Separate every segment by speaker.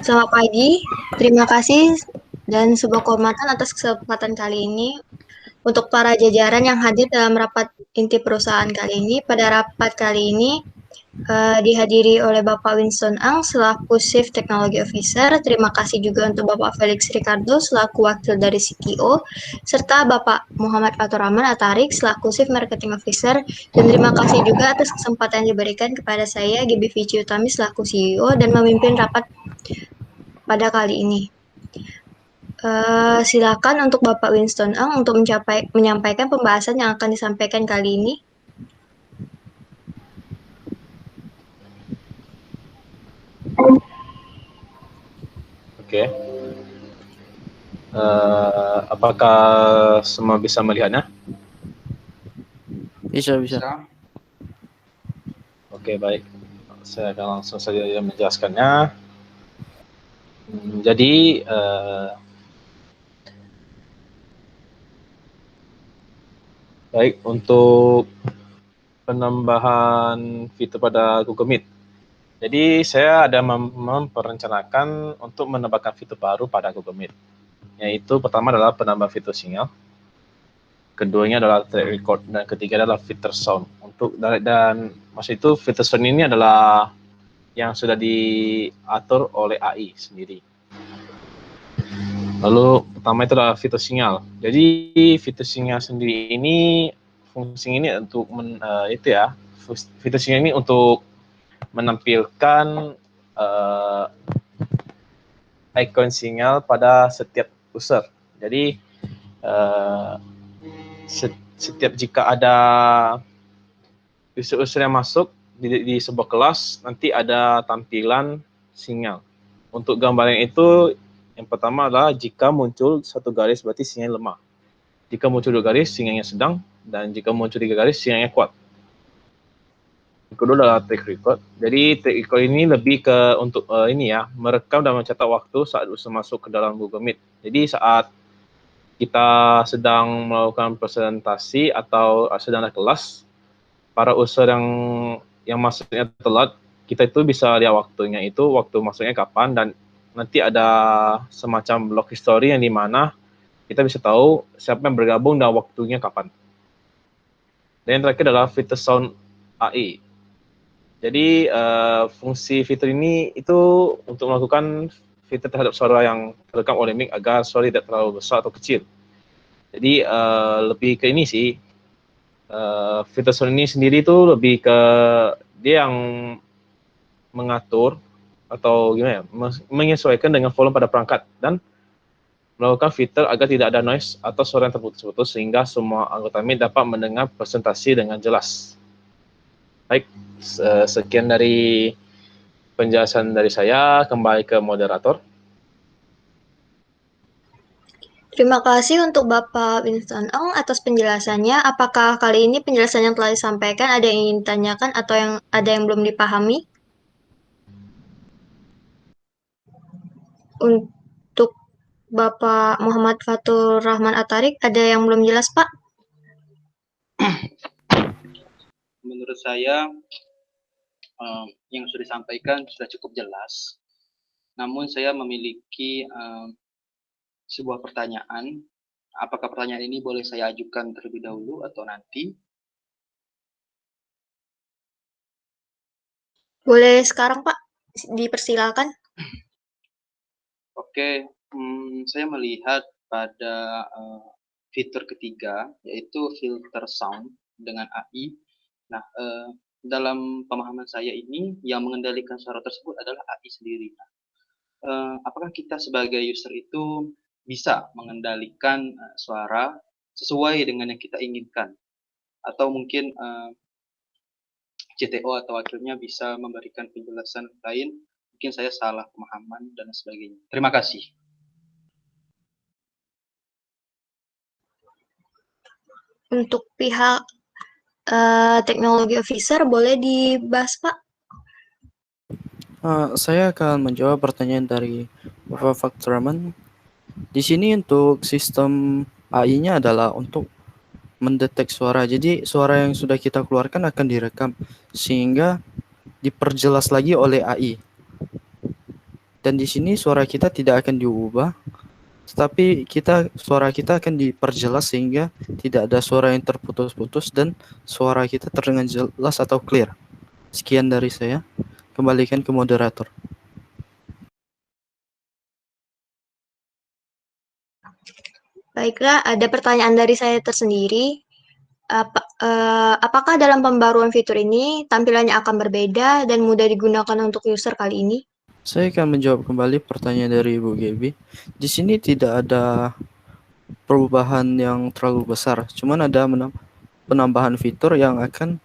Speaker 1: Selamat pagi, terima kasih dan sebuah kehormatan atas kesempatan kali ini untuk para jajaran yang hadir dalam rapat inti perusahaan kali ini. Pada rapat kali ini dihadiri oleh Bapak Winston Ang selaku Chief Technology Officer. Terima kasih juga untuk Bapak Felix Ricardo selaku wakil dari CTO, serta Bapak Muhammad Fatur Rahman Atarik selaku Chief Marketing Officer. Dan terima kasih juga atas kesempatan yang diberikan kepada saya, GB Vici Utami selaku CEO dan memimpin rapat pada kali ini. Silakan untuk Bapak Winston Ang untuk menyampaikan pembahasan yang akan disampaikan kali ini.
Speaker 2: Oke. Apakah semua bisa melihatnya?
Speaker 3: Bisa.
Speaker 2: Oke, baik. Saya akan langsung saja menjelaskannya. Jadi, baik, untuk penambahan fitur pada Google Meet. Jadi, saya ada memperencanakan untuk menambahkan fitur baru pada Google Meet. Yaitu pertama adalah penambahan fitur sinyal, keduanya adalah track record, dan ketiga adalah fitur sound. Dan maksud itu fitur sound ini adalah yang sudah diatur oleh AI sendiri. Lalu pertama itu adalah fitur sinyal. Jadi fitur sinyal sendiri ini fungsi ini untuk fitur sinyal ini untuk menampilkan icon sinyal pada setiap user. Jadi setiap jika ada user-user yang masuk di sebuah kelas, nanti ada tampilan sinyal. Untuk gambaran itu, yang pertama adalah jika muncul satu garis berarti sinyal lemah. Jika muncul dua garis, sinyalnya sedang, dan jika muncul tiga garis, sinyalnya kuat. Yang kedua adalah track record. Jadi track record ini lebih ke untuk merekam dan mencatat waktu saat user masuk ke dalam Google Meet. Jadi saat kita sedang melakukan presentasi atau sedang ada kelas, para user yang masuknya telat, kita itu bisa lihat waktunya itu, waktu masuknya kapan, dan nanti ada semacam log history yang dimana kita bisa tahu siapa yang bergabung dan waktunya kapan. Dan yang terakhir adalah fitur sound AI. Jadi fungsi fitur ini itu untuk melakukan fitur terhadap suara yang terekam oleh mic agar suara tidak terlalu besar atau kecil. Jadi lebih ke ini sih, fitur sound ini sendiri itu lebih ke dia yang mengatur atau gimana ya, menyesuaikan dengan volume pada perangkat dan melakukan fitur agar tidak ada noise atau suara yang terputus-putus sehingga semua anggota Meet dapat mendengar presentasi dengan jelas. Baik, sekian dari penjelasan dari saya, kembali ke moderator.
Speaker 1: Terima kasih untuk Bapak Winston Ang atas penjelasannya. Apakah kali ini penjelasan yang telah disampaikan ada yang ingin ditanyakan atau ada yang belum dipahami? Untuk Bapak Muhammad Fatur Rahman Atarik, ada yang belum jelas, Pak?
Speaker 4: Menurut saya yang sudah disampaikan sudah cukup jelas. Namun saya memiliki sebuah pertanyaan. Apakah pertanyaan ini boleh saya ajukan terlebih dahulu atau nanti?
Speaker 1: Boleh sekarang, Pak. Dipersilakan.
Speaker 4: Oke, saya melihat pada fitur ketiga, yaitu filter sound dengan AI. Nah, dalam pemahaman saya ini, yang mengendalikan suara tersebut adalah AI sendiri. Apakah kita sebagai user itu bisa mengendalikan suara sesuai dengan yang kita inginkan? Atau mungkin CTO atau wakilnya bisa memberikan penjelasan lain, mungkin saya salah pemahaman dan sebagainya. Terima kasih.
Speaker 1: Untuk pihak teknologi officer boleh dibahas, Pak?
Speaker 3: Saya akan menjawab pertanyaan dari Bapak Fatur Rahman. Di sini untuk sistem AI-nya adalah untuk mendetek suara. Jadi suara yang sudah kita keluarkan akan direkam sehingga diperjelas lagi oleh AI. Dan di sini suara kita tidak akan diubah, tetapi suara kita akan diperjelas sehingga tidak ada suara yang terputus-putus dan suara kita terdengar jelas atau clear. Sekian dari saya. Kembalikan ke moderator.
Speaker 1: Baiklah, ada pertanyaan dari saya tersendiri. Apakah dalam pembaruan fitur ini tampilannya akan berbeda dan mudah digunakan untuk user kali ini?
Speaker 3: Saya akan menjawab kembali pertanyaan dari Ibu Gaby. Di sini tidak ada perubahan yang terlalu besar, cuman ada penambahan fitur yang akan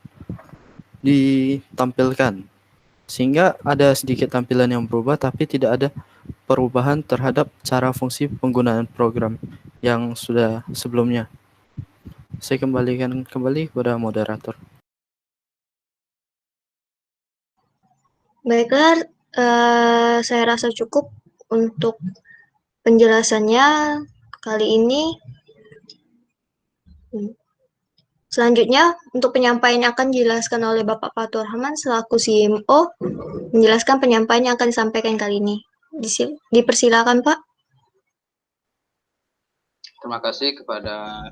Speaker 3: ditampilkan. Sehingga ada sedikit tampilan yang berubah, tapi tidak ada perubahan terhadap cara fungsi penggunaan program yang sudah sebelumnya. Saya kembalikan kembali kepada moderator.
Speaker 1: Baiklah, saya rasa cukup untuk penjelasannya kali ini. Selanjutnya, untuk penyampaian yang akan dijelaskan oleh Bapak Fatur Rahman selaku CMO, menjelaskan penyampaian yang akan disampaikan kali ini. Dipersilakan, Pak.
Speaker 4: Terima kasih kepada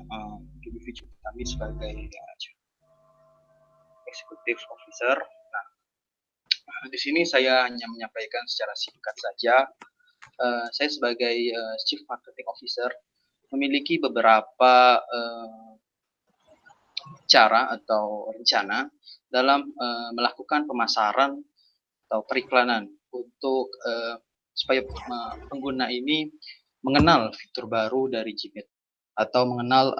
Speaker 4: individu kami sebagai executive officer. Nah, di sini saya hanya menyampaikan secara singkat saja. Saya sebagai Chief Marketing Officer memiliki beberapa cara atau rencana dalam melakukan pemasaran atau periklanan untuk supaya pengguna ini mengenal fitur baru dari Gmeet atau mengenal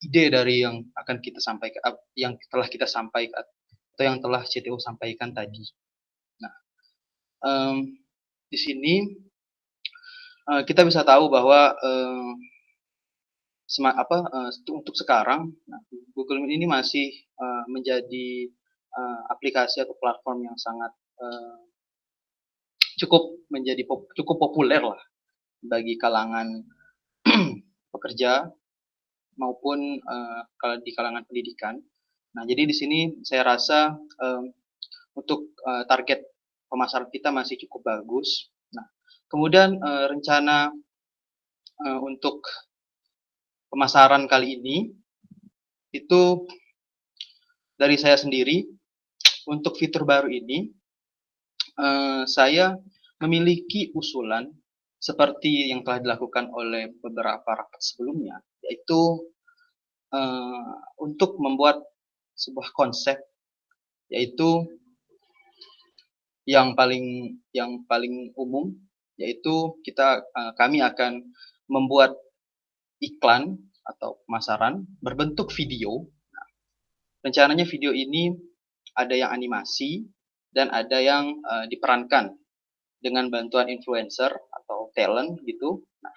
Speaker 4: ide dari yang akan kita sampaikan, yang telah kita sampaikan atau yang telah CTO sampaikan tadi. Nah, di sini kita bisa tahu bahwa untuk sekarang Google Meet ini masih menjadi aplikasi atau platform yang sangat cukup populer lah bagi kalangan pekerja maupun di kalangan pendidikan. Nah, jadi di sini saya rasa untuk target pemasaran kita masih cukup bagus. Nah, kemudian rencana untuk pemasaran kali ini itu dari saya sendiri. Untuk fitur baru ini saya memiliki usulan seperti yang telah dilakukan oleh beberapa rapat sebelumnya, yaitu untuk membuat sebuah konsep, yaitu yang paling umum, yaitu kami akan membuat iklan atau pemasaran berbentuk video. Nah, rencananya video ini ada yang animasi dan ada yang diperankan dengan bantuan influencer atau talent gitu. Nah,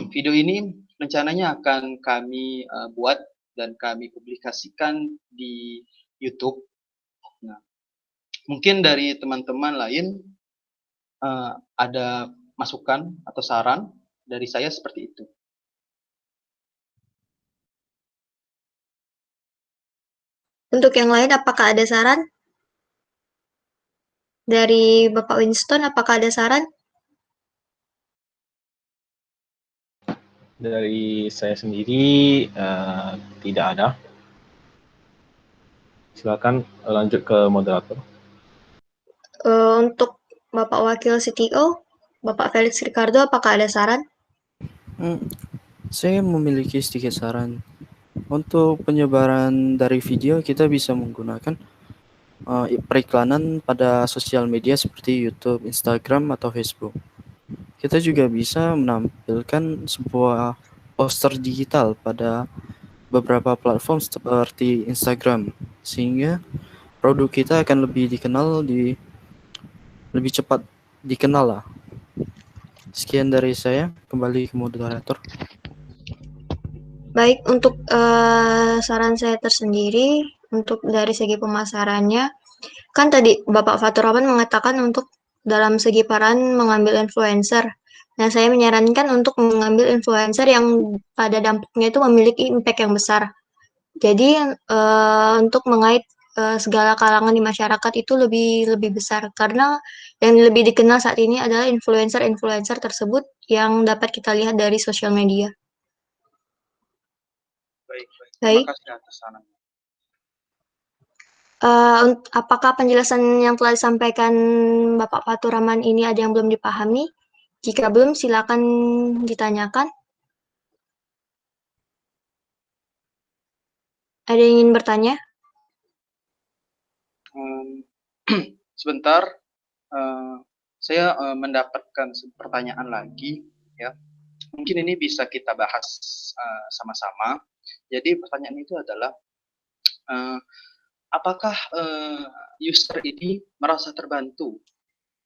Speaker 4: video ini rencananya akan kami buat dan kami publikasikan di YouTube. Nah, mungkin dari teman-teman lain ada masukan atau saran dari saya seperti itu.
Speaker 1: Untuk yang lain, apakah ada saran? Dari Bapak Winston, apakah ada saran?
Speaker 2: Dari saya sendiri tidak ada. Silakan lanjut ke moderator.
Speaker 1: Untuk Bapak Wakil CTO, Bapak Felix Ricardo, apakah ada saran?
Speaker 3: Saya memiliki sedikit saran. Untuk penyebaran dari video, kita bisa menggunakan periklanan pada sosial media seperti YouTube, Instagram, atau Facebook. Kita juga bisa menampilkan sebuah poster digital pada beberapa platform seperti Instagram, sehingga produk kita akan lebih cepat dikenal lah. Sekian dari saya, kembali ke moderator.
Speaker 1: Baik, untuk saran saya tersendiri, untuk dari segi pemasarannya, kan tadi Bapak Fatur Rahman mengatakan untuk dalam segi peran mengambil influencer. Nah, saya menyarankan untuk mengambil influencer yang pada dampaknya itu memiliki impact yang besar. Jadi, untuk mengait segala kalangan di masyarakat itu lebih besar. Karena yang lebih dikenal saat ini adalah influencer-influencer tersebut yang dapat kita lihat dari sosial media.
Speaker 4: Baik. Terima
Speaker 1: Baik,
Speaker 4: kasih atas sarannya.
Speaker 1: apakah penjelasan yang telah disampaikan Bapak Faturrahman ini ada yang belum dipahami? Jika belum, silakan ditanyakan. Ada yang ingin bertanya?
Speaker 4: Sebentar, saya mendapatkan pertanyaan lagi, ya. Mungkin ini bisa kita bahas sama-sama. Jadi pertanyaan itu adalah, apakah user ini merasa terbantu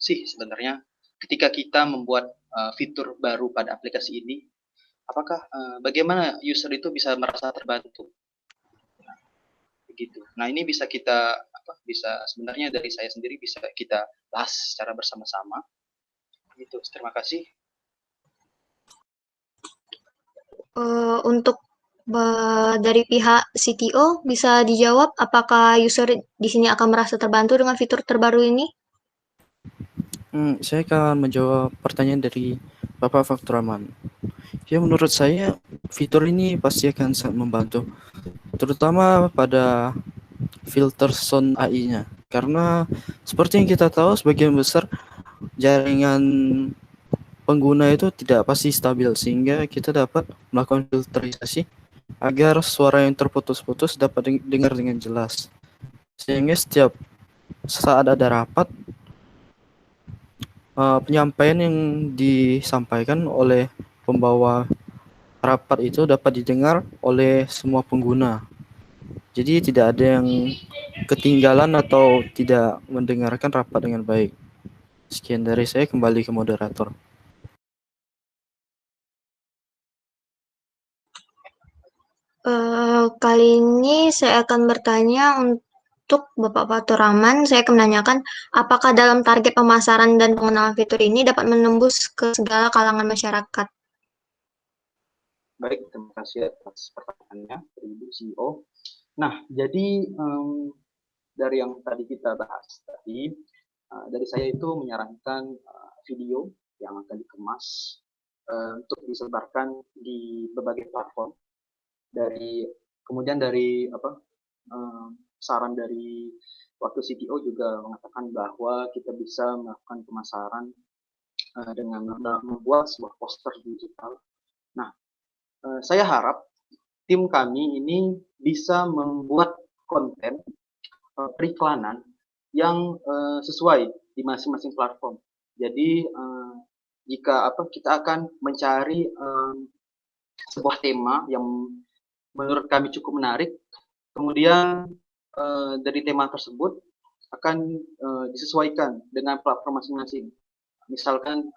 Speaker 4: sih sebenarnya ketika kita membuat fitur baru pada aplikasi ini? Apakah bagaimana user itu bisa merasa terbantu? Nah, begitu. Nah, ini bisa kita bisa sebenarnya dari saya sendiri bisa kita bahas secara bersama-sama. Gitu. Terima kasih.
Speaker 1: Untuk dari pihak CTO bisa dijawab apakah user di sini akan merasa terbantu dengan fitur terbaru ini?
Speaker 3: Saya akan menjawab pertanyaan dari Bapak Faturrahman. Ya, menurut saya fitur ini pasti akan sangat membantu, terutama pada filter sound AI-nya. Karena seperti yang kita tahu, sebagian besar jaringan pengguna itu tidak pasti stabil, sehingga kita dapat melakukan filterisasi agar suara yang terputus-putus dapat dengar dengan jelas. Sehingga setiap saat ada rapat, penyampaian yang disampaikan oleh pembawa rapat itu dapat didengar oleh semua pengguna. Jadi tidak ada yang ketinggalan atau tidak mendengarkan rapat dengan baik. Sekian dari saya, kembali ke moderator.
Speaker 1: Kali ini saya akan bertanya untuk Bapak Faturrahman. Saya akan menanyakan, apakah dalam target pemasaran dan pengenalan fitur ini dapat menembus ke segala kalangan masyarakat?
Speaker 4: Baik, terima kasih atas pertanyaannya, Ibu CEO. Nah, jadi dari yang tadi kita bahas tadi, dari saya itu menyarankan video yang akan dikemas untuk disebarkan di berbagai platform. Kemudian dari saran dari waktu CTO juga mengatakan bahwa kita bisa melakukan pemasaran dengan membuat sebuah poster digital. Nah, saya harap tim kami ini bisa membuat konten periklanan yang sesuai di masing-masing platform. Jadi jika kita akan mencari sebuah tema yang menurut kami cukup menarik, kemudian dari tema tersebut akan disesuaikan dengan platform masing-masing. Misalkan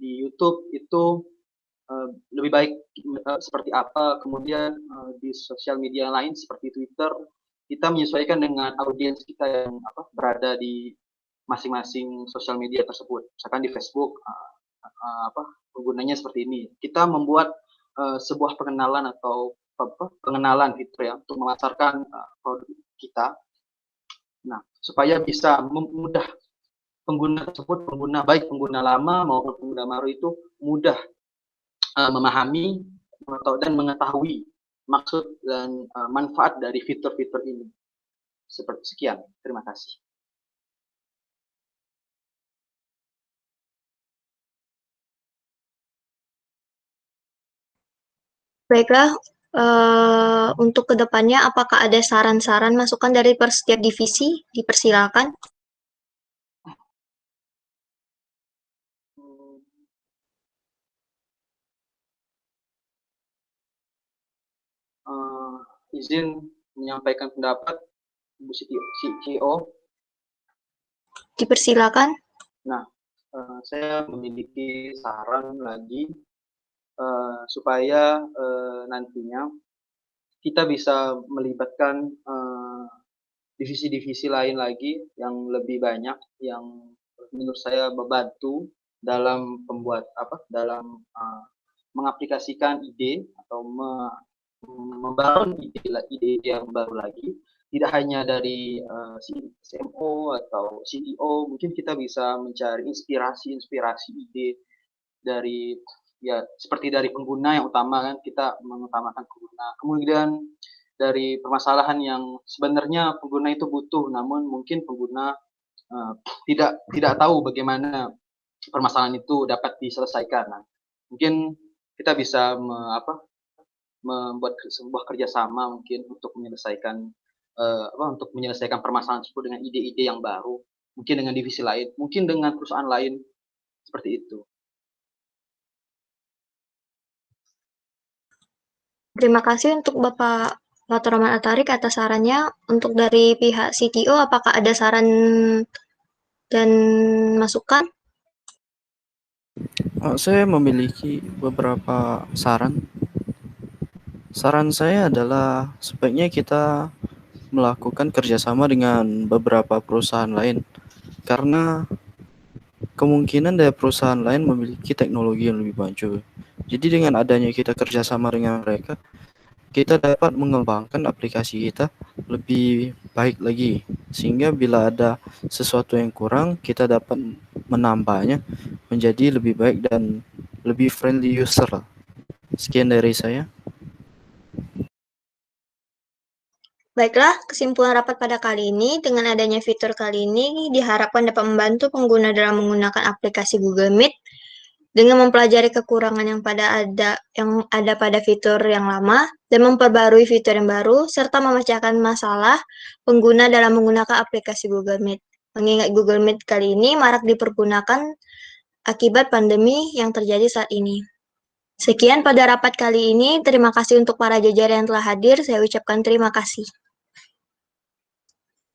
Speaker 4: di YouTube itu lebih baik seperti apa, kemudian di sosial media lain seperti Twitter, kita menyesuaikan dengan audiens kita yang berada di masing-masing sosial media tersebut. Misalkan di Facebook, penggunanya seperti ini. Kita membuat sebuah pengenalan atau pengenalan fitur ya untuk memasarkan produk kita. Nah, supaya bisa mudah pengguna tersebut, baik pengguna lama maupun pengguna baru itu mudah memahami dan mengetahui maksud dan manfaat dari fitur-fitur ini. Sekian, terima kasih.
Speaker 1: Baiklah, untuk kedepannya apakah ada saran-saran masukan dari setiap divisi? Dipersilakan.
Speaker 4: Izin menyampaikan pendapat, Bu CEO.
Speaker 1: Dipersilakan.
Speaker 4: Nah, saya memiliki saran lagi supaya nantinya kita bisa melibatkan divisi-divisi lain lagi yang lebih banyak, yang menurut saya membantu dalam dalam mengaplikasikan ide atau membangun ide yang baru lagi. tidak hanya dari CMO atau CTO, mungkin kita bisa mencari inspirasi ide dari ya seperti dari pengguna yang utama kan, kita mengutamakan pengguna. Kemudian dari permasalahan yang sebenarnya pengguna itu butuh, namun mungkin pengguna tidak tahu bagaimana permasalahan itu dapat diselesaikan. Nah, mungkin kita bisa membuat sebuah kerjasama mungkin untuk menyelesaikan permasalahan tersebut dengan ide-ide yang baru, mungkin dengan divisi lain, mungkin dengan perusahaan lain, seperti itu.
Speaker 1: Terima kasih untuk Bapak Fathur Rahman Atarik atas sarannya. Untuk dari pihak CTO, apakah ada saran dan masukan?
Speaker 3: Saya memiliki beberapa saran. Saran saya adalah sebaiknya kita melakukan kerjasama dengan beberapa perusahaan lain, karena kemungkinan dari perusahaan lain memiliki teknologi yang lebih maju. Jadi dengan adanya kita kerjasama dengan mereka, kita dapat mengembangkan aplikasi kita lebih baik lagi, sehingga bila ada sesuatu yang kurang, kita dapat menambahnya menjadi lebih baik dan lebih friendly user. Sekian dari saya.
Speaker 1: Baiklah, kesimpulan rapat pada kali ini, dengan adanya fitur kali ini diharapkan dapat membantu pengguna dalam menggunakan aplikasi Google Meet dengan mempelajari kekurangan yang ada pada fitur yang lama dan memperbarui fitur yang baru serta memecahkan masalah pengguna dalam menggunakan aplikasi Google Meet. Mengingat Google Meet kali ini marak dipergunakan akibat pandemi yang terjadi saat ini. Sekian pada rapat kali ini. Terima kasih untuk para jajaran yang telah hadir. Saya ucapkan terima kasih.